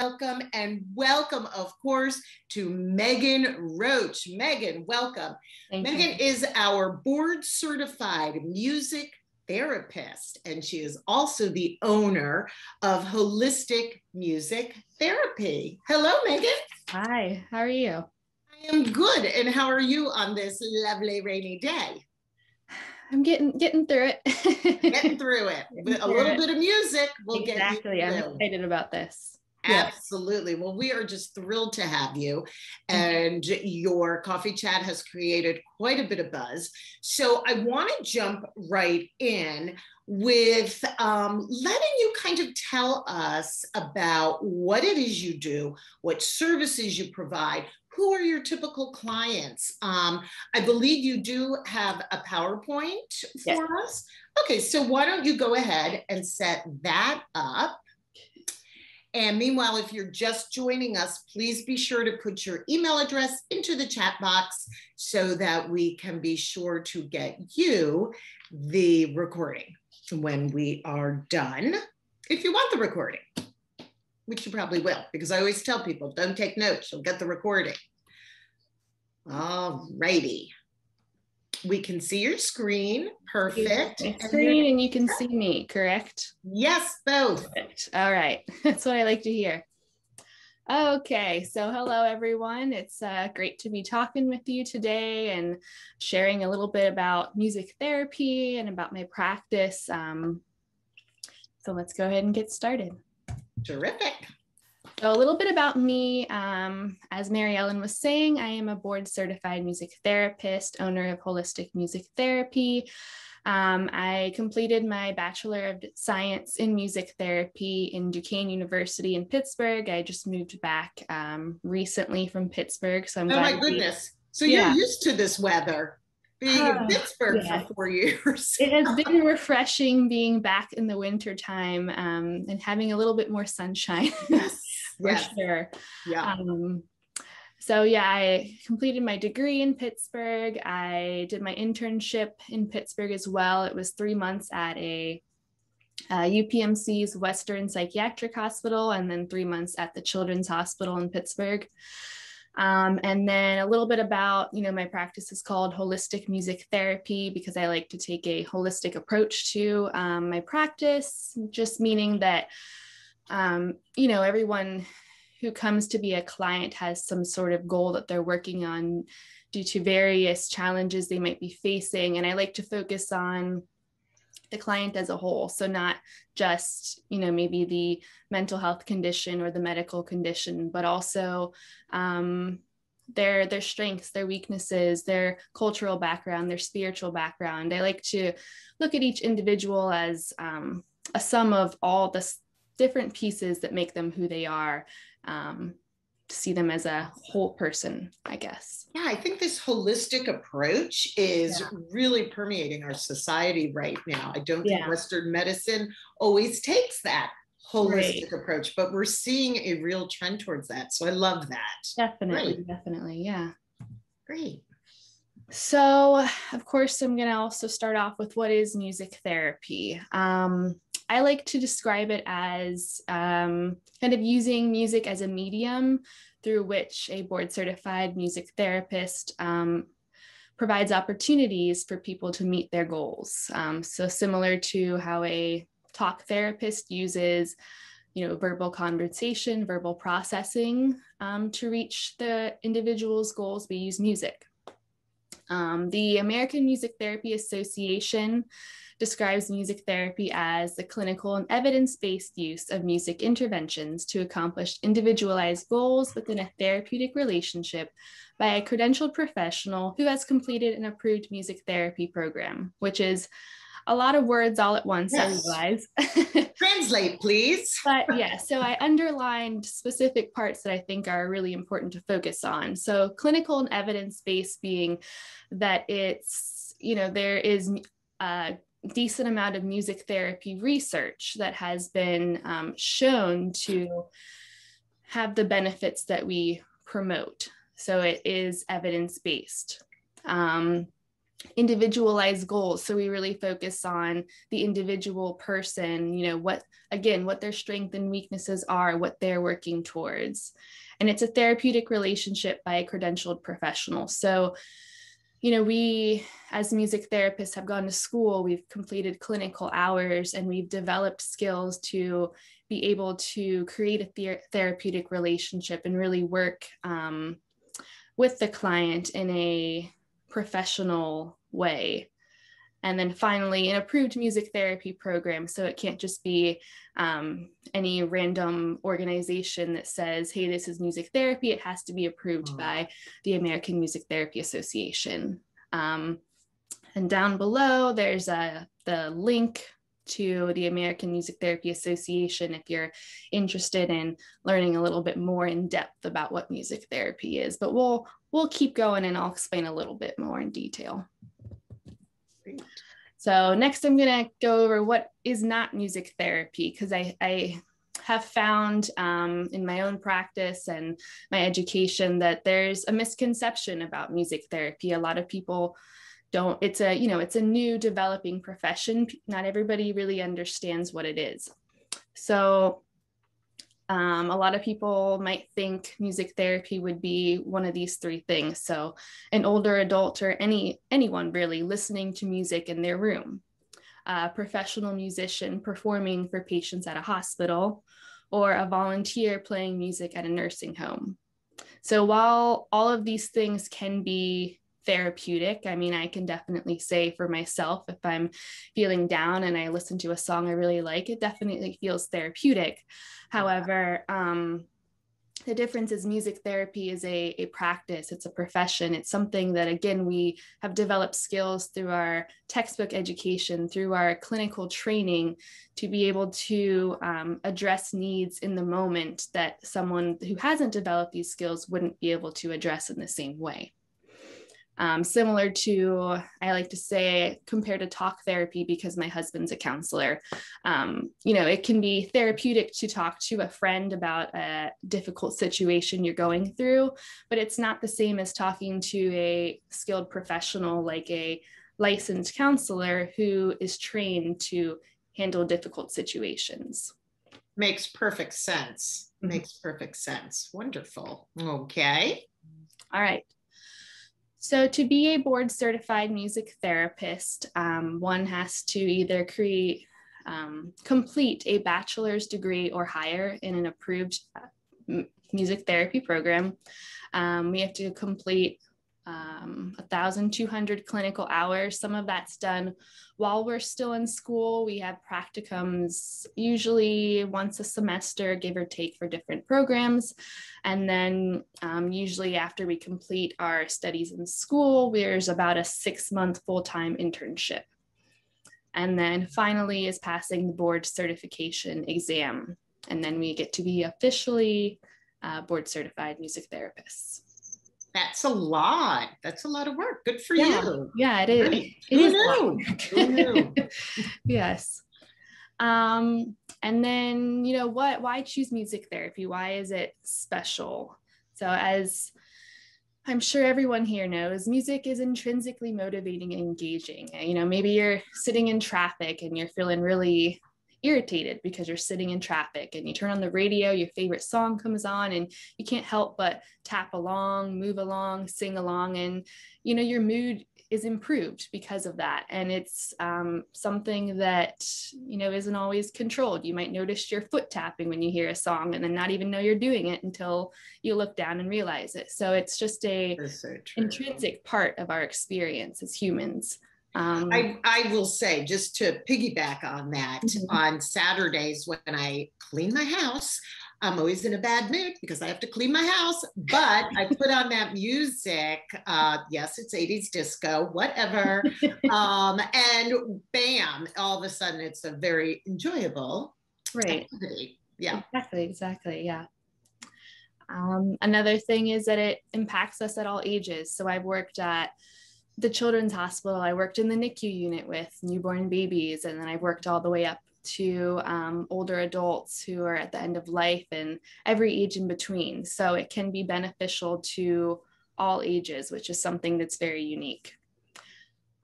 welcome, and welcome, of course, to Meghan Roche. Meghan, welcome. Thank Meghan you. is our board-certified music therapist, and she is also the owner of Holistic Music Therapy. Hello, Meghan. Hi, how are you? I am good, and how are you on this lovely rainy day? I'm getting through it. Getting through it. With a little bit of music will get you through. I'm excited about this. Absolutely. Yeah. Well, we are just thrilled to have you. And your coffee chat has created quite a bit of buzz. So I want to jump right in with letting you kind of tell us about what it is you do, what services you provide, who are your typical clients. I believe you do have a PowerPoint for us. Okay, so why don't you go ahead and set that up? And meanwhile, if you're just joining us, please be sure to put your email address into the chat box so that we can be sure to get you the recording when we are done. If you want the recording, which you probably will, because I always tell people, don't take notes, you'll get the recording. All righty. We can see your screen. Perfect. Screen and you can see me, correct? Yes, both. Perfect. All right. That's what I like to hear. Okay, so hello everyone. It's great to be talking with you today and sharing a little bit about music therapy and about my practice. So let's go ahead and get started. Terrific. So a little bit about me. As Mary Ellen was saying, I am a board certified music therapist, owner of Holistic Music Therapy. I completed my Bachelor of Science in Music Therapy in Duquesne University in Pittsburgh. I just moved back recently from Pittsburgh. So I'm glad. Oh my goodness. So you're used to this weather, being in Pittsburgh for 4 years. It has been refreshing being back in the winter time and having a little bit more sunshine. Yes. For sure. Yeah. So yeah, I completed my degree in Pittsburgh. I did my internship in Pittsburgh as well. It was 3 months at a UPMC's Western Psychiatric Hospital, and then 3 months at the Children's Hospital in Pittsburgh. And then a little bit about, my practice is called Holistic Music Therapy because I like to take a holistic approach to my practice, just meaning that everyone who comes to be a client has some sort of goal that they're working on due to various challenges they might be facing. And I like to focus on the client as a whole. So not just, maybe the mental health condition or the medical condition, but also their strengths, their weaknesses, their cultural background, their spiritual background. I like to look at each individual as a sum of all the different pieces that make them who they are, to see them as a whole person, I guess. Yeah, I think this holistic approach is really permeating our society right now. I don't think Western medicine always takes that holistic approach, but we're seeing a real trend towards that. So I love that. Definitely, yeah. Great. So, of course, I'm going to also start off with what is music therapy. I like to describe it as kind of using music as a medium through which a board certified music therapist provides opportunities for people to meet their goals. So similar to how a talk therapist uses, verbal conversation, verbal processing to reach the individual's goals, we use music. The American Music Therapy Association describes music therapy as the clinical and evidence-based use of music interventions to accomplish individualized goals within a therapeutic relationship by a credentialed professional who has completed an approved music therapy program, which is a lot of words all at once, I realize. Translate, please. But so I underlined specific parts that I think are really important to focus on. So clinical and evidence-based being that it's, there is a decent amount of music therapy research that has been shown to have the benefits that we promote. So it is evidence-based. individualized goals. So we really focus on the individual person, what their strengths and weaknesses are, what they're working towards. And it's a therapeutic relationship by a credentialed professional. So, we as music therapists have gone to school, we've completed clinical hours, and we've developed skills to be able to create a therapeutic relationship and really work with the client in a professional way. And then finally, an approved music therapy program. So it can't just be any random organization that says, hey, this is music therapy. It has to be approved by the American Music Therapy Association. And down below, there's the link to the American Music Therapy Association if you're interested in learning a little bit more in depth about what music therapy is. But we'll keep going, and I'll explain a little bit more in detail. Great. So next I'm going to go over what is not music therapy, because I have found in my own practice and my education that there's a misconception about music therapy. A lot of people don't, it's a new developing profession. Not everybody really understands what it is. So a lot of people might think music therapy would be one of these three things. So an older adult or anyone really listening to music in their room, a professional musician performing for patients at a hospital, or a volunteer playing music at a nursing home. So while all of these things can be therapeutic, I mean, I can definitely say for myself, if I'm feeling down and I listen to a song I really like, it definitely feels therapeutic. However, the difference is music therapy is a practice, it's a profession, it's something that, again, we have developed skills through our textbook education, through our clinical training, to be able to address needs in the moment that someone who hasn't developed these skills wouldn't be able to address in the same way. Similar to, I like to say, compared to talk therapy, because my husband's a counselor. It can be therapeutic to talk to a friend about a difficult situation you're going through, but it's not the same as talking to a skilled professional like a licensed counselor who is trained to handle difficult situations. Makes perfect sense. Makes perfect sense. Wonderful. Okay. All right. So to be a board certified music therapist, one has to either complete a bachelor's degree or higher in an approved music therapy program. We have to complete 1,200 clinical hours. Some of that's done while we're still in school. We have practicums usually once a semester, give or take, for different programs. And then usually after we complete our studies in school, there's about a 6-month full-time internship. And then finally is passing the board certification exam. And then we get to be officially board certified music therapists. That's a lot. That's a lot of work. Good for you. Yeah, it is. Right. Who knew? Yes. And then, why choose music therapy? Why is it special? So as I'm sure everyone here knows, music is intrinsically motivating and engaging. Maybe you're sitting in traffic and you're feeling really irritated because you're sitting in traffic, and you turn on the radio, your favorite song comes on, and you can't help but tap along, move along, sing along, and your mood is improved because of that. And it's something that isn't always controlled. You might notice your foot tapping when you hear a song and then not even know you're doing it until you look down and realize it. So it's just a intrinsic part of our experience as humans. I will say, just to piggyback on that, on Saturdays when I clean my house, I'm always in a bad mood because I have to clean my house, but I put on that music. Yes, it's 80s disco, whatever. And bam, all of a sudden it's a very enjoyable activity. Yeah. Exactly. Yeah. Another thing is that it impacts us at all ages. So I've worked at the Children's Hospital. I worked in the NICU unit with newborn babies, and then I've worked all the way up to older adults who are at the end of life, and every age in between. So it can be beneficial to all ages, which is something that's very unique.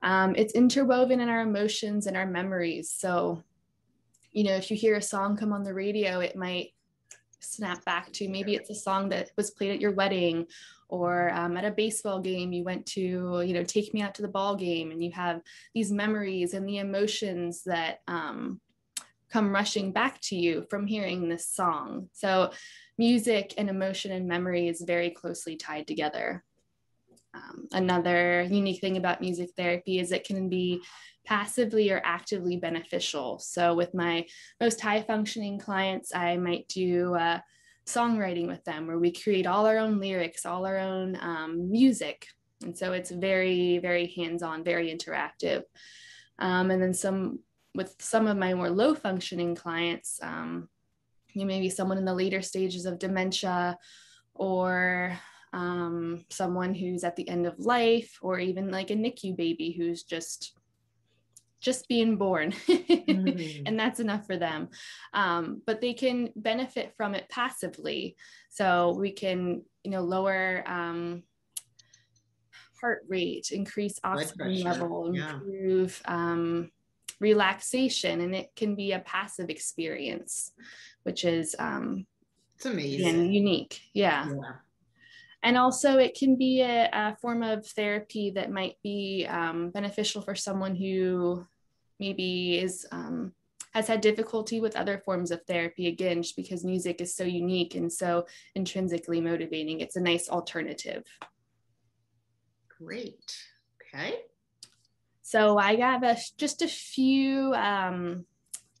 It's interwoven in our emotions and our memories. So, you know, if you hear a song come on the radio, it might snap back to, maybe it's a song that was played at your wedding, or at a baseball game you went to, you know, take me out to the ball game, and you have these memories and the emotions that come rushing back to you from hearing this song. So music and emotion and memory is very closely tied together. Another unique thing about music therapy is it can be passively or actively beneficial. So with my most high functioning clients, I might do songwriting with them, where we create all our own lyrics, all our own music. And so it's very, very hands-on, very interactive. And then with some of my more low functioning clients, you may be someone in the later stages of dementia, or someone who's at the end of life, or even like a NICU baby who's just being born and that's enough for them. But they can benefit from it passively. So we can, you know, lower heart rate, increase oxygen level, improve relaxation, and it can be a passive experience, which is it's amazing. Again, unique. Yeah. And also it can be a form of therapy that might be beneficial for someone who maybe has had difficulty with other forms of therapy, again, just because music is so unique and so intrinsically motivating. It's a nice alternative. Great. Okay. So I have just a few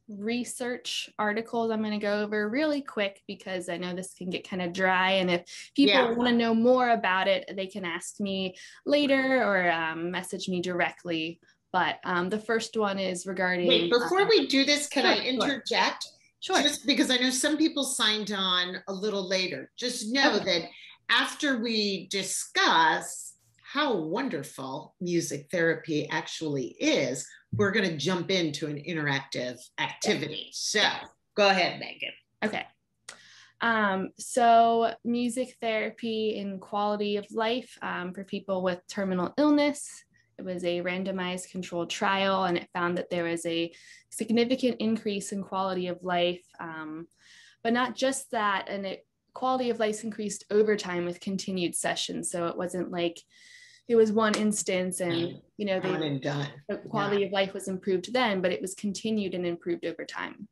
research articles I'm going to go over really quick, because I know this can get kind of dry, and if people want to know more about it, they can ask me later or message me directly. But the first one is regarding... Wait, before we do this, can I interject? Sure. Just because I know some people signed on a little later. Just know that after we discuss how wonderful music therapy actually is, we're going to jump into an interactive activity. So go ahead, Megan. Okay. So music therapy in quality of life for people with terminal illness. It was a randomized controlled trial, and it found that there was a significant increase in quality of life, but not just that, and quality of life increased over time with continued sessions. So it wasn't like it was one instance and, you know, the quality of life was improved then, but it was continued and improved over time.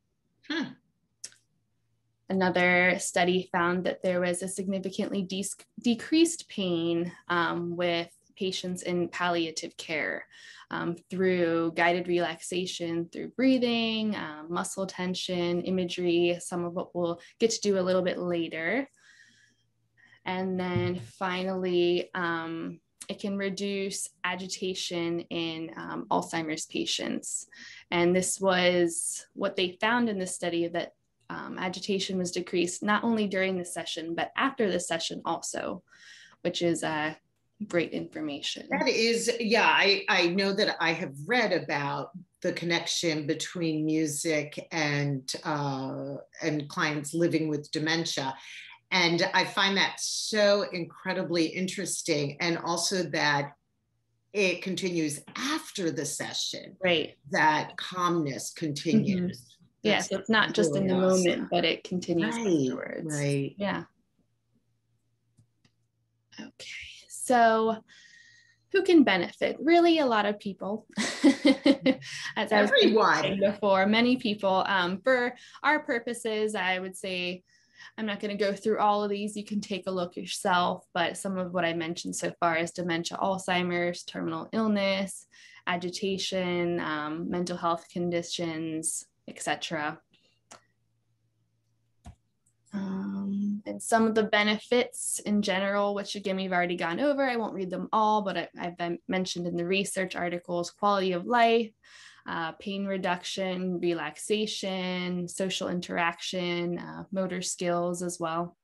Another study found that there was a significantly decreased pain with patients in palliative care through guided relaxation, through breathing, muscle tension, imagery, some of what we'll get to do a little bit later. And then finally, it can reduce agitation in Alzheimer's patients. And this was what they found in this study, that agitation was decreased not only during the session, but after the session also, which is great information. That is, I know that I have read about the connection between music and clients living with dementia. And I find that so incredibly interesting. And also that it continues after the session. Right. That calmness continues. Yeah, so it's not just in the moment, but it continues afterwards. Right. Yeah. Okay. So who can benefit? Really, a lot of people. As I was saying before, many people. For our purposes, I would say, I'm not going to go through all of these. You can take a look yourself, but some of what I mentioned so far is dementia, Alzheimer's, terminal illness, agitation, mental health conditions, etc. And some of the benefits in general, which again, we've already gone over. I won't read them all, but I've been mentioned in the research articles: quality of life, pain reduction, relaxation, social interaction, motor skills as well.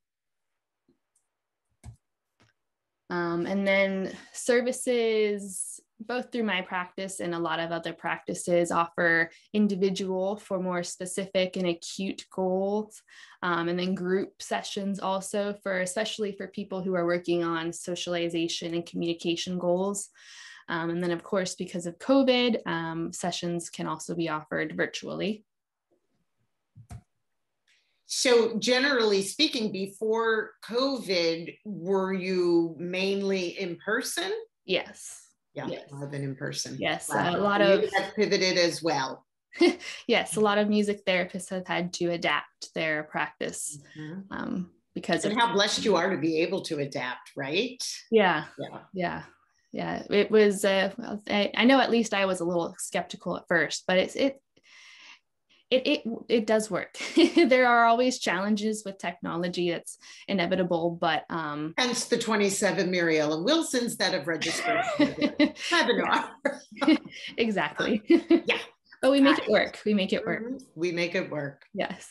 And then services, both through my practice and a lot of other practices, offer individual for more specific and acute goals. And then group sessions also, especially for people who are working on socialization and communication goals. And then, of course, because of COVID, sessions can also be offered virtually. So generally speaking, before COVID, were you mainly in person? Yes. Yeah, yes. more than in person. Yes, wow. A lot of have pivoted as well. Yes, a lot of music therapists have had to adapt their practice because and how blessed you are to be able to adapt, right? Yeah. It was. I know at least I was a little skeptical at first, but it does work. There are always challenges with technology. That's inevitable, but hence the 27 Mary Ellen Wilsons that have registered webinar. Exactly. Yeah. But we make it work. We make it work. We make it work. Yes.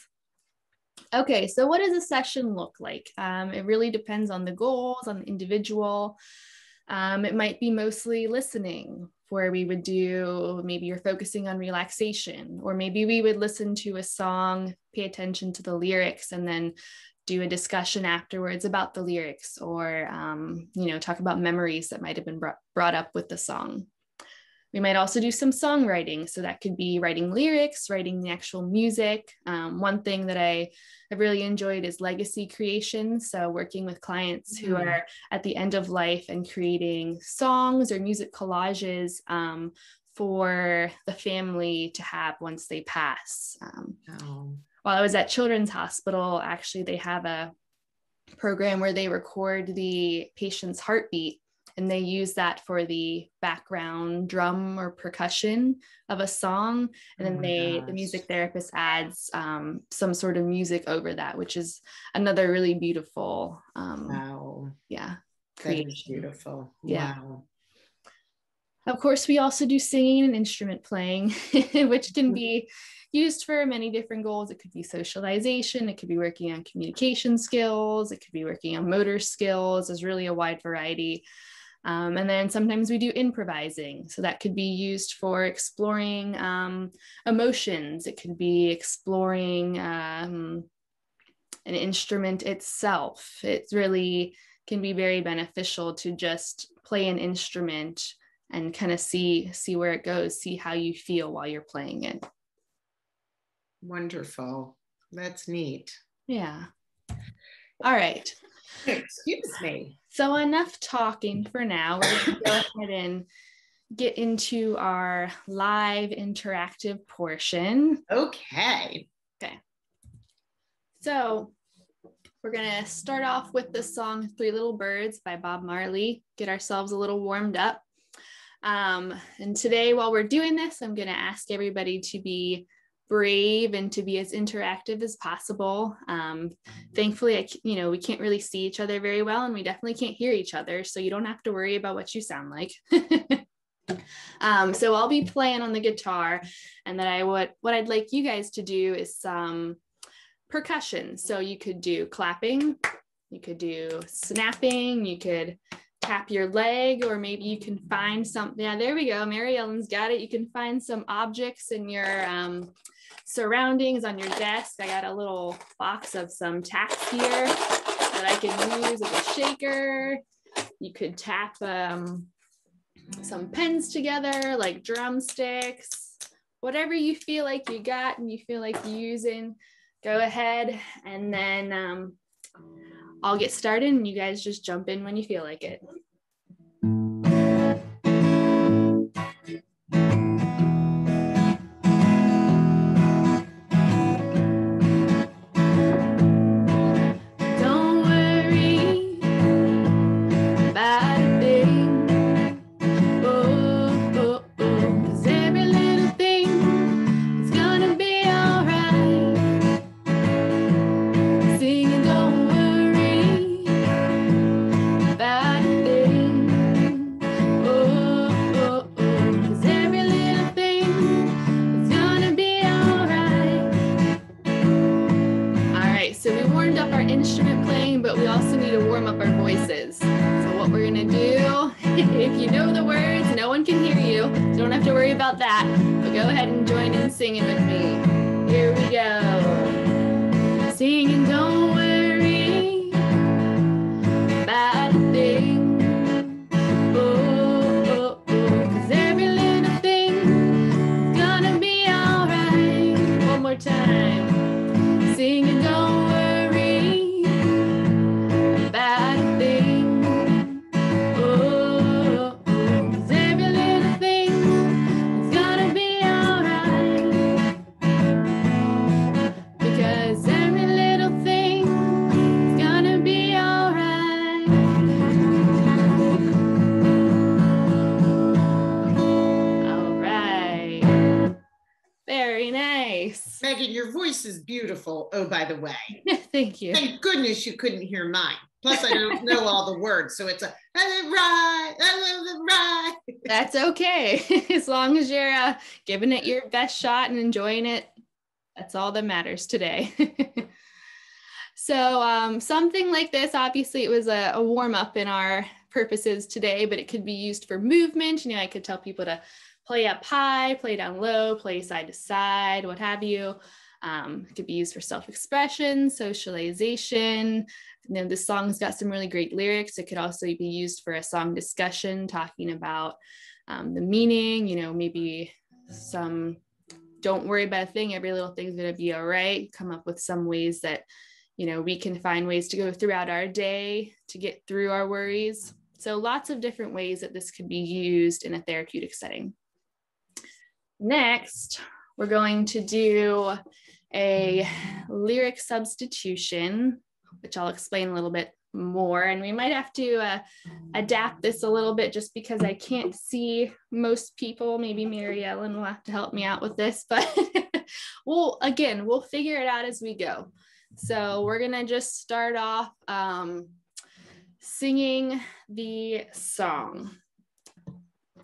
Okay, so what does a session look like? It really depends on the goals, on the individual. It might be mostly listening, where we would do, maybe you're focusing on relaxation, or maybe we would listen to a song, pay attention to the lyrics, and then do a discussion afterwards about the lyrics, or talk about memories that might have been brought up with the song. We might also do some songwriting. So that could be writing lyrics, writing the actual music. One thing that I have really enjoyed is legacy creation. So working with clients who are at the end of life and creating songs or music collages for the family to have once they pass. While I was at Children's Hospital, actually, they have a program where they record the patient's heartbeat, and they use that for the background drum or percussion of a song. And then the music therapist adds some sort of music over that, which is another really beautiful, creation. That is beautiful. Yeah. Wow. Of course, we also do singing and instrument playing, which can be used for many different goals. It could be socialization, it could be working on communication skills, it could be working on motor skills. There's really a wide variety. And then sometimes we do improvising. So that could be used for exploring emotions. It could be exploring an instrument itself. It really can be very beneficial to just play an instrument and kind of see where it goes, see how you feel while you're playing it. Wonderful. That's neat. Yeah. All right. Excuse me. So enough talking for now. We're going to go ahead and get into our live interactive portion. Okay. So we're going to start off with the song Three Little Birds by Bob Marley, get ourselves a little warmed up. And today, while we're doing this, I'm going to ask everybody to be brave and to be as interactive as possible. Thankfully, we can't really see each other very well, and we definitely can't hear each other, so you don't have to worry about what you sound like. So I'll be playing on the guitar, and then what I'd like you guys to do is some percussion. So you could do clapping, you could do snapping, you could tap your leg, or maybe you can find something. Yeah, there we go. Mary Ellen's got it. You can find some objects in your surroundings on your desk. I got a little box of some tacks here that I can use as a shaker. You could tap some pens together, like drumsticks, whatever you feel like you got and you feel like using, go ahead, and then I'll get started and you guys just jump in when you feel like it. That, but go ahead and join in singing with me. Here we go. Singing, don't worry about a thing. Oh, oh, oh, Nice. Meghan, your voice is beautiful. Oh, by the way. Thank you. Thank goodness you couldn't hear mine. Plus, I don't know all the words. So it's a right. That's okay. As long as you're giving it your best shot and enjoying it, that's all that matters today. So something like this, obviously it was a warm up in our purposes today, but it could be used for movement. You know, I could tell people to play up high, play down low, play side to side, what have you. It could be used for self-expression, socialization. You know, this song's got some really great lyrics. It could also be used for a song discussion, talking about the meaning, you know, maybe some don't worry about a thing, every little thing's going to be all right. Come up with some ways that, you know, we can find ways to go throughout our day to get through our worries. So lots of different ways that this could be used in a therapeutic setting. Next, we're going to do a lyric substitution, which I'll explain a little bit more. And we might have to adapt this a little bit just because I can't see most people. Maybe Mary Ellen will have to help me out with this, but we'll figure it out as we go. So we're gonna just start off singing the song.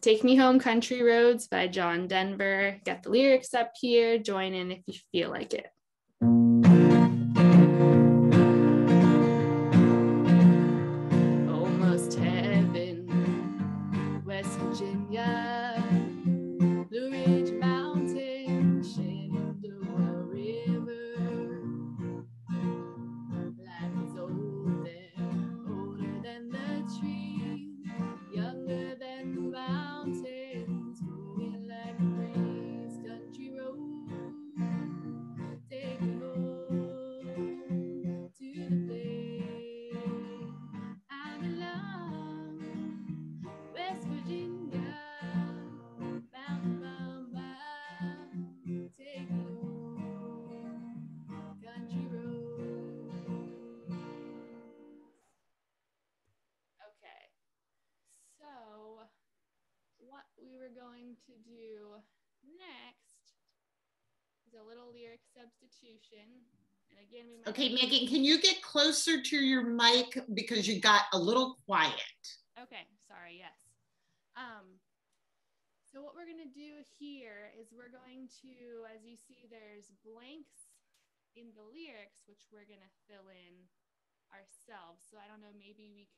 Take Me Home Country Roads by John Denver. Got the lyrics up here. Join in if you feel like it. Almost heaven, West Virginia, Blue Ridge Mountain, Shenandoah River. Life is old there, older than the trees, younger than the mountains, moving like a breeze. Country road, take me home to the place I belong. West Virginia, mountain mama, take me home, country road. Okay, so what we were going to do next is a little lyric substitution. And again, we might Okay, Meghan, can you get closer to your mic because you got a little quiet? Okay, sorry, yes. So what we're gonna do here is we're going to, as you see, there's blanks in the lyrics, which we're gonna fill in ourselves. So I don't know, maybe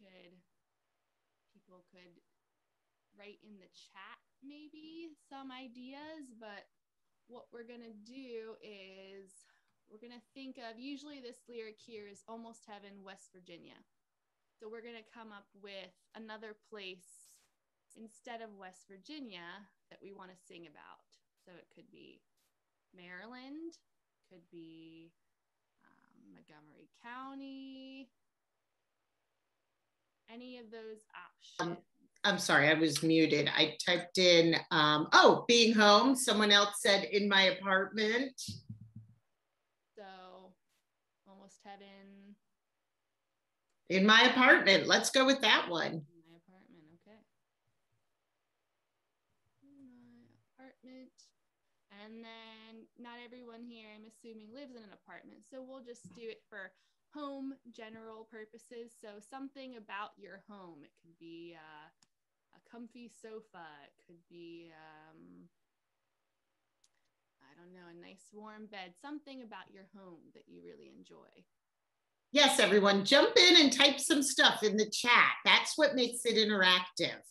people could write in the chat maybe some ideas, but what we're gonna do is we're gonna think of, usually this lyric here is Almost Heaven, West Virginia. So we're gonna come up with another place instead of West Virginia that we want to sing about. So it could be Maryland, could be Montgomery County, any of those options. I'm sorry, I was muted. I typed in, being home. Someone else said in my apartment. So Almost Heaven. In my apartment. Let's go with that one. In my apartment, okay. In my apartment. And then not everyone here, I'm assuming, lives in an apartment. So we'll just do it for home general purposes. So something about your home. It could be a comfy sofa. It could be, I don't know, a nice warm bed. Something about your home that you really enjoy. Yes, everyone, jump in and type some stuff in the chat. That's what makes it interactive.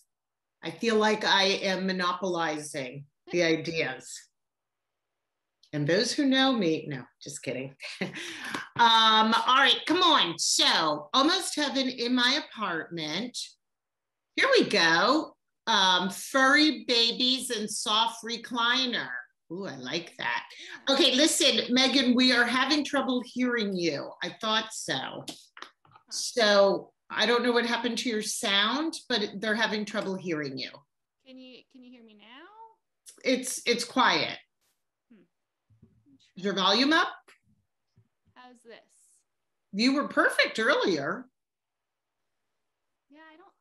I feel like I am monopolizing the ideas. And those who know me, no, just kidding. All right, come on. So, Almost Heaven, in my apartment. Here we go. Furry babies and soft recliner. Ooh, I like that. Okay, listen, Meghan, we are having trouble hearing you. I thought so. So I don't know what happened to your sound, but they're having trouble hearing you. Can you hear me now? It's quiet. Is your volume up? How's this? You were perfect earlier. Yeah, I don't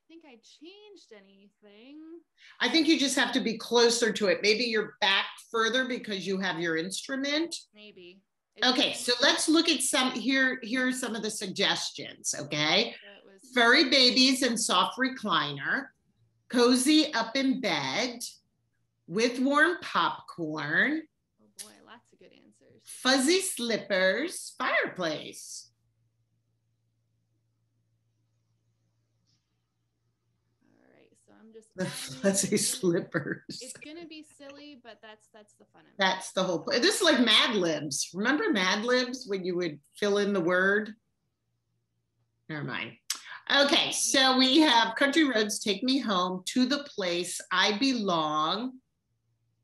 think I changed anything. I think you just have to be closer to it. Maybe you're back further because you have your instrument. Maybe. Okay, so let's look at here are some of the suggestions, okay? Furry babies and soft recliner, cozy up in bed, with warm popcorn. Oh boy, lots of good answers. Fuzzy slippers, fireplace. All right, so I'm just the fuzzy slippers. It's gonna be silly, but that's the fun of it. That's the whole point. This is like Mad Libs. Remember Mad Libs when you would fill in the word? Never mind. Okay, so we have Country Roads Take Me Home, To the Place I Belong.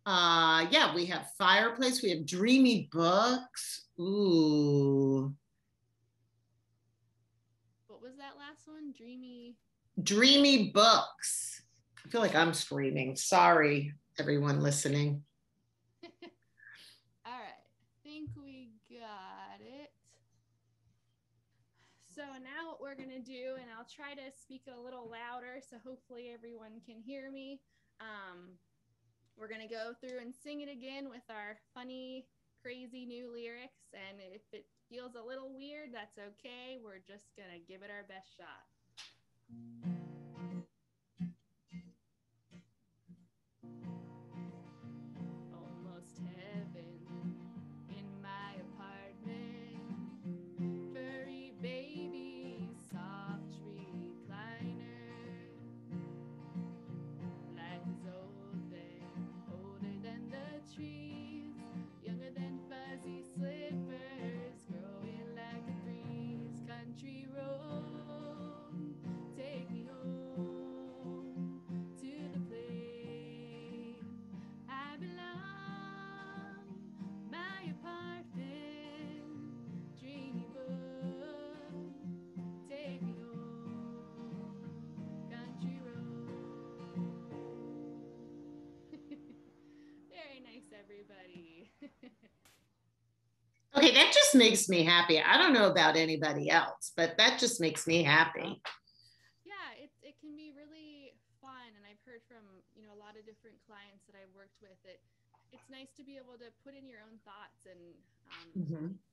Yeah, we have Fireplace. We have Dreamy Books. Ooh. What was that last one? Dreamy Books. I feel like I'm screaming. Sorry, everyone listening. All right, I think we got it. So now what we're gonna do, and I'll try to speak a little louder so hopefully everyone can hear me. We're gonna go through and sing it again with our funny, crazy new lyrics. And if it feels a little weird, that's okay. We're just gonna give it our best shot. Almost heaven in my apartment. Furry baby, soft recliner. Life is older than the trees, younger than fuzzy slippers, growing like a breeze. Country road, take me home to the place I belong. My apartment, dreamy book, take me home. Country road. Very nice, everybody. Okay, that just makes me happy. I don't know about anybody else, but that just makes me happy. Yeah, it can be really fun, and I've heard from a lot of different clients that I've worked with. It's nice to be able to put in your own thoughts and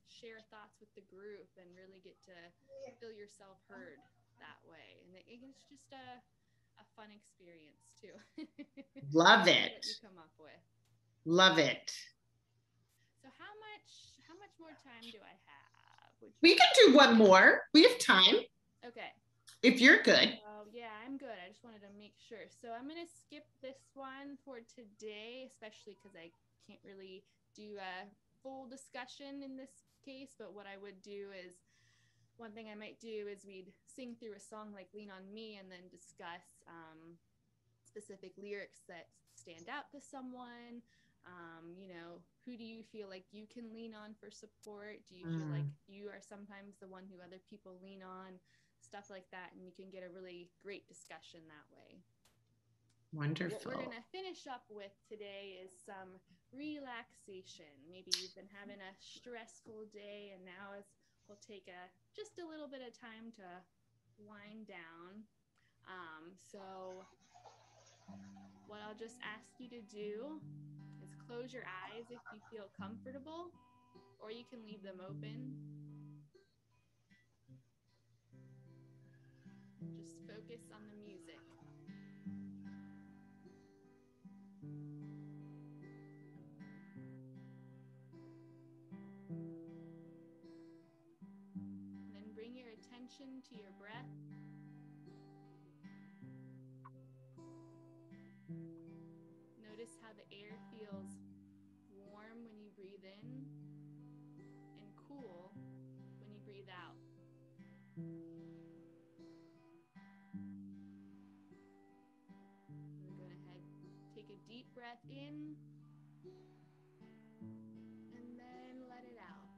share thoughts with the group, and really get to feel yourself heard that way. And it's just a fun experience too. Love it. What you come up with. Love it. So how much more time do I have? We can do one more. We have time. Okay. If you're good. Oh, yeah, I'm good. I just wanted to make sure. So I'm going to skip this one for today, especially because I can't really do a full discussion in this case. But what I would do is, one thing I might do is we'd sing through a song like Lean on Me, and then discuss specific lyrics that stand out to someone. Who do you feel like you can lean on for support? Do you feel like you are sometimes the one who other people lean on? Stuff like that, and you can get a really great discussion that way. Wonderful. What we're going to finish up with today is some relaxation. Maybe you've been having a stressful day, and now we'll take just a little bit of time to wind down. So what I'll just ask you to do is close your eyes if you feel comfortable, or you can leave them open. Just focus on the music. And then bring your attention to your breath. Notice how the air feels warm when you breathe in and cool when you breathe out. We're going to take a deep breath in and then let it out.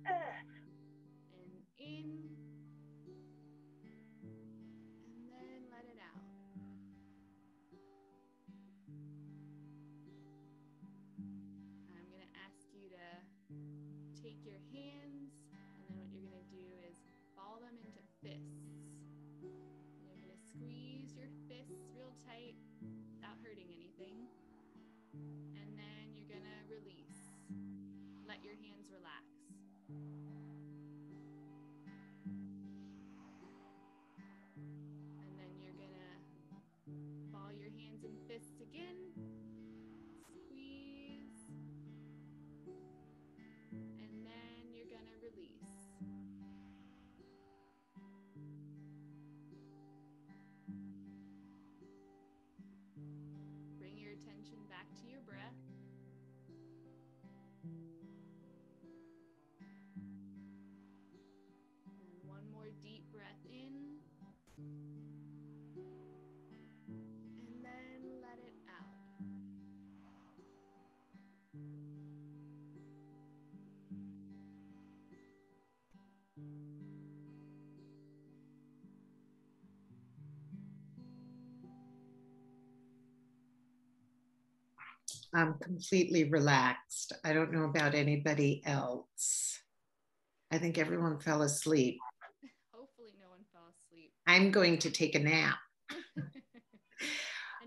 And in and then let it out. I'm going to ask you to take your hands, and then what you're going to do is ball them into fists. fists real tight without hurting anything. And then you're gonna release. Let your hands relax. And then you're gonna ball your hands and fists again. Squeeze. And then you're gonna release. Bring your attention back to your breath. And one more deep breath in. And then let it out. I'm completely relaxed. I don't know about anybody else. I think everyone fell asleep. Hopefully no one fell asleep. I'm going to take a nap.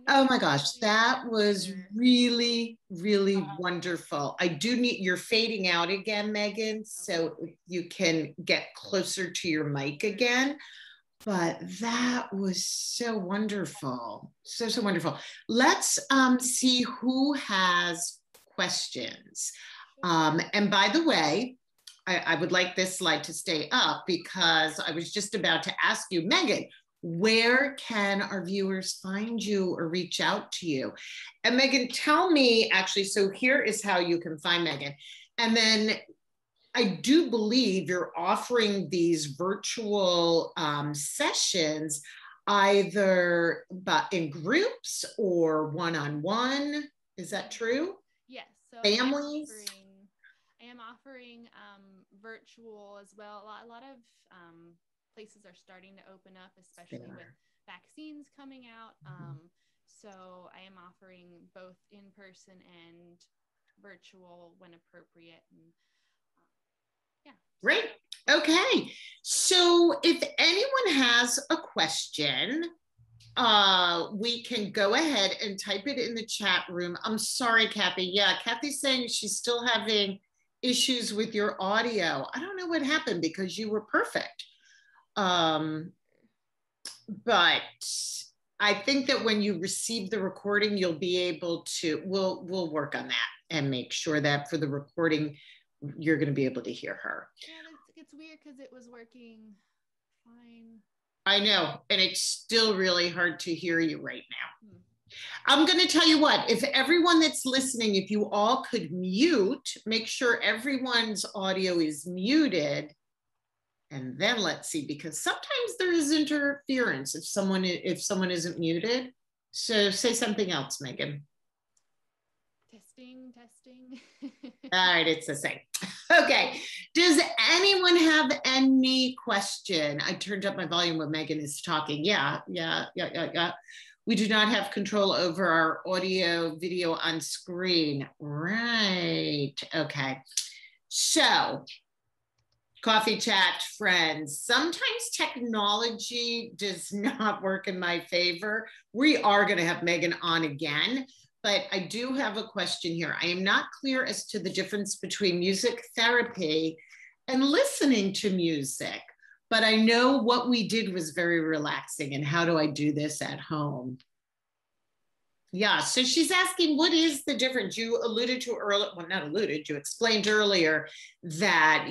Oh my gosh, that was really, really wonderful. I do need, you're fading out again, Megan, so you can get closer to your mic again. But that was so wonderful. So, so wonderful. Let's see who has questions. And by the way, I would like this slide to stay up because I was just about to ask you, Megan, where can our viewers find you or reach out to you? And Megan, tell me actually, so here is how you can find Megan. And then I do believe you're offering these virtual sessions either in groups or one-on-one. Is that true? Yes. So families? I am offering virtual as well. A lot of places are starting to open up, especially with vaccines coming out. So I am offering both in person and virtual when appropriate. And yeah. Great. Okay. So if anyone has a question, we can go ahead and type it in the chat room. I'm sorry, Kathy. Yeah, Kathy's saying she's still having issues with your audio. I don't know what happened because you were perfect. But I think that when you receive the recording, you'll be able to, we'll work on that and make sure that for the recording, you're going to be able to hear her. Yeah, it's weird because it was working fine. I know, and it's still really hard to hear you right now. I'm going to tell you what, if everyone that's listening, if you all could mute, make sure everyone's audio is muted. And then let's see, because sometimes there is interference if someone isn't muted. So say something else, Megan. Testing. All right, it's the same. Okay. Does anyone have any question? I turned up my volume when Megan is talking. Yeah. We do not have control over our audio, video on screen. Right. Okay. So, coffee chat friends, sometimes technology does not work in my favor. We are going to have Megan on again, but I do have a question here. I am not clear as to the difference between music therapy and listening to music, but I know what we did was very relaxing. And how do I do this at home? Yeah, so she's asking, what is the difference? You alluded to earlier, well, not alluded, you explained earlier that,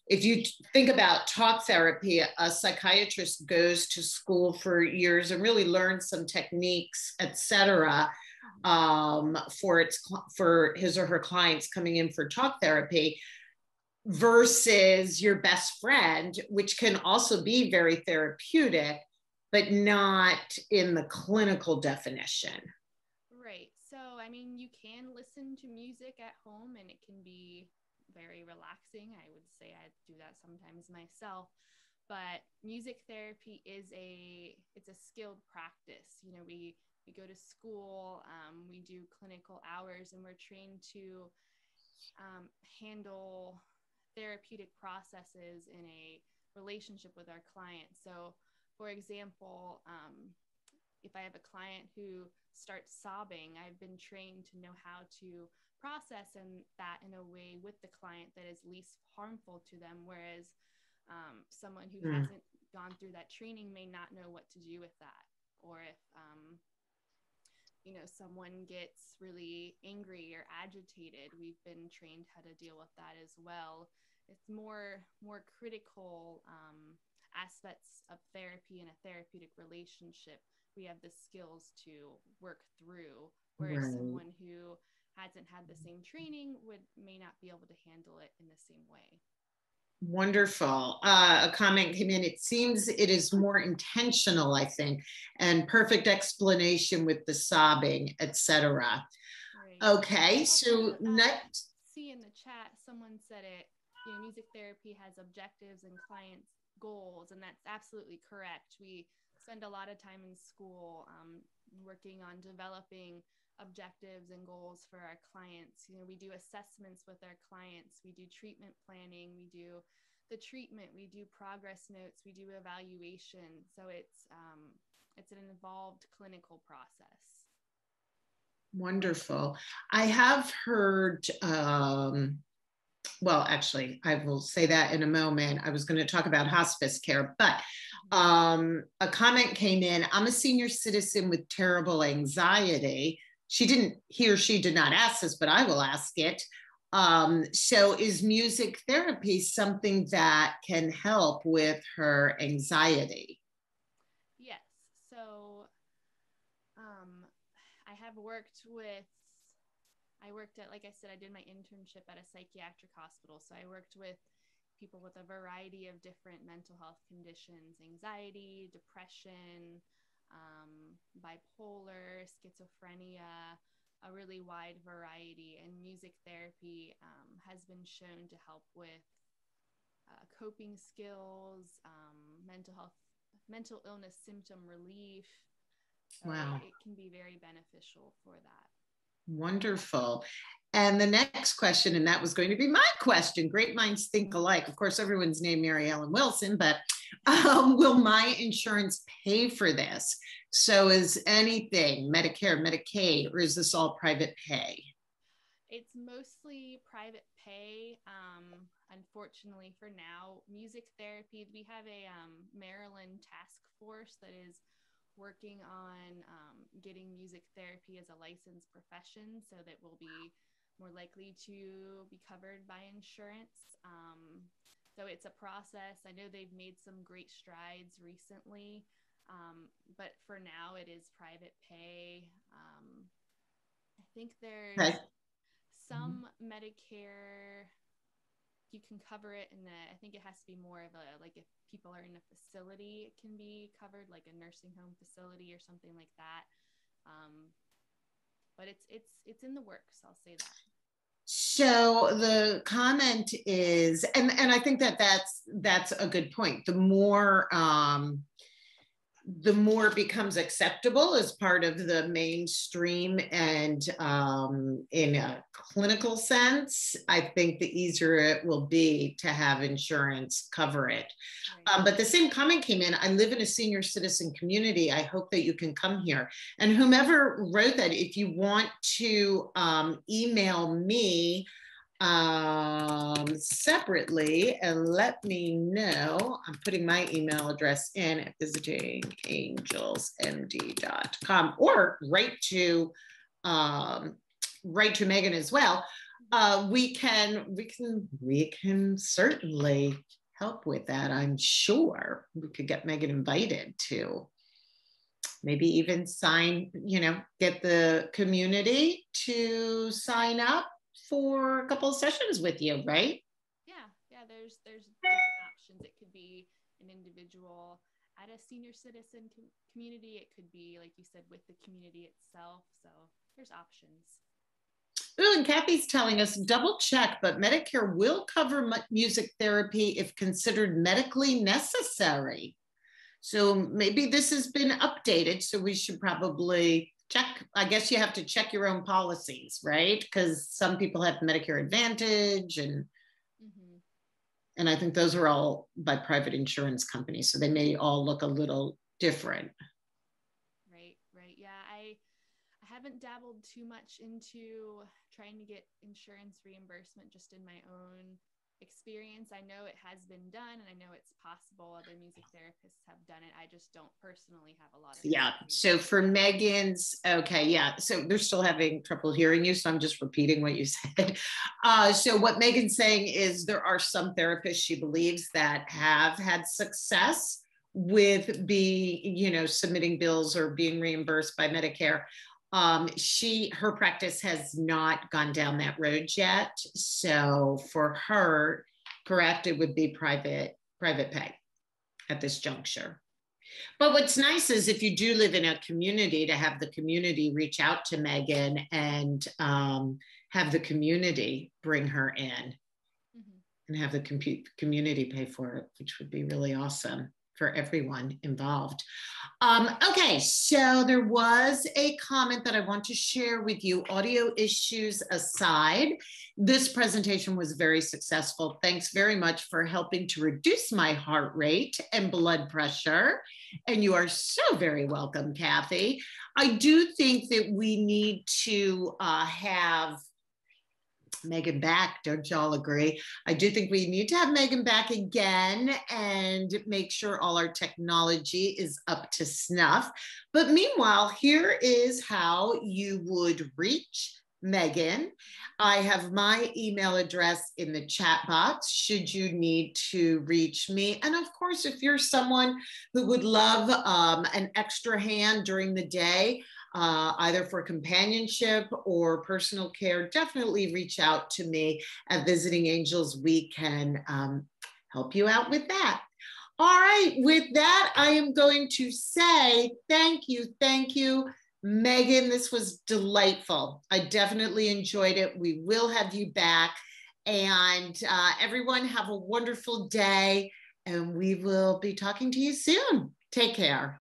if you think about talk therapy, a psychiatrist goes to school for years and really learns some techniques, et cetera, for his or her clients coming in for talk therapy versus your best friend, which can also be very therapeutic, but not in the clinical definition. Right. So, you can listen to music at home and it can be very relaxing. I would say I do that sometimes myself, but music therapy it's a skilled practice. We go to school, we do clinical hours, and we're trained to handle therapeutic processes in a relationship with our clients. So, for example, if I have a client who starts sobbing, I've been trained to know how to process that in a way with the client that is least harmful to them. Whereas someone who hasn't gone through that training may not know what to do with that. Or if, someone gets really angry or agitated, we've been trained how to deal with that as well. It's more critical aspects of therapy and a therapeutic relationship we have the skills to work through, whereas someone who hasn't had the same training may not be able to handle it in the same way. Wonderful. A comment came in. It seems it is more intentional, I think, and perfect explanation with the sobbing, etc. Right. Okay, so next. See in the chat, someone said it, music therapy has objectives and clients' goals, and that's absolutely correct. We spend a lot of time in school working on developing objectives and goals for our clients. We do assessments with our clients, we do treatment planning, we do the treatment, we do progress notes, we do evaluation. So it's an involved clinical process. Wonderful. I have heard, well, actually, I will say that in a moment. I was going to talk about hospice care, but a comment came in. I'm a senior citizen with terrible anxiety. He or she did not ask this, but I will ask it. So is music therapy something that can help with her anxiety? Yes. So I worked at, like I said, I did my internship at a psychiatric hospital. So I worked with people with a variety of different mental health conditions, anxiety, depression, bipolar, schizophrenia, a really wide variety. And music therapy has been shown to help with coping skills, mental illness symptom relief. So wow. It can be very beneficial for that. Wonderful. And the next question, and that was going to be my question, great minds think alike. Of course, everyone's named Mary Ellen Wilson, but will my insurance pay for this? So is anything Medicare, Medicaid, or is this all private pay? It's mostly private pay. Unfortunately for now, music therapy, we have a Maryland task force that is working on getting music therapy as a licensed profession so that we'll be more likely to be covered by insurance. So it's a process. I know they've made some great strides recently, but for now it is private pay. I think there's some Medicare, you can cover it in I think it has to be more of like if people are in a facility, it can be covered, like a nursing home facility or something like that. But it's in the works, I'll say that. So the comment is, and I think that's a good point. The more it becomes acceptable as part of the mainstream and in a clinical sense, I think the easier it will be to have insurance cover it. Right. But the same comment came in. I live in a senior citizen community. I hope that you can come here. And whomever wrote that, if you want to email me separately and let me know. I'm putting my email address in at visitingangelsmd.com or write to Meghan as well. We can certainly help with that. I'm sure we could get Meghan invited to maybe even get the community to sign up for a couple of sessions with you, right? Yeah, there's different options. It could be an individual at a senior citizen community. It could be, like you said, with the community itself. So there's options. Ooh, and Kathy's telling us, double check, but Medicare will cover music therapy if considered medically necessary. So maybe this has been updated. So we should probably check. I guess you have to check your own policies, right? Because some people have Medicare Advantage and I think those are all by private insurance companies. So they may all look a little different. Right. haven't dabbled too much into trying to get insurance reimbursement just in my own experience. I know it has been done and I know it's possible. Other music therapists have done it. I just don't personally have a lot of Yeah. experience. So for Megan's, okay, yeah. So they're still having trouble hearing you. So I'm just repeating what you said. So what Megan's saying is there are some therapists she believes that have had success with submitting bills or being reimbursed by Medicare. Her practice has not gone down that road yet. So for her, correct, it would be private pay at this juncture. But what's nice is if you do live in a community, to have the community reach out to Megan and have the community bring her in and have the community pay for it, which would be really awesome for everyone involved. Okay, so there was a comment that I want to share with you. Audio issues aside, this presentation was very successful. Thanks very much for helping to reduce my heart rate and blood pressure. And you are so very welcome, Kathy. I do think that we need to have Megan back. Don't y'all agree? I do think we need to have Megan back again and make sure all our technology is up to snuff. But meanwhile, here is how you would reach Megan. I have my email address in the chat box should you need to reach me. And of course, if you're someone who would love an extra hand during the day, either for companionship or personal care, definitely reach out to me at Visiting Angels. We can help you out with that. All right, with that, I am going to say thank you, Megan. This was delightful. I definitely enjoyed it. We will have you back. And everyone have a wonderful day, and we will be talking to you soon. Take care.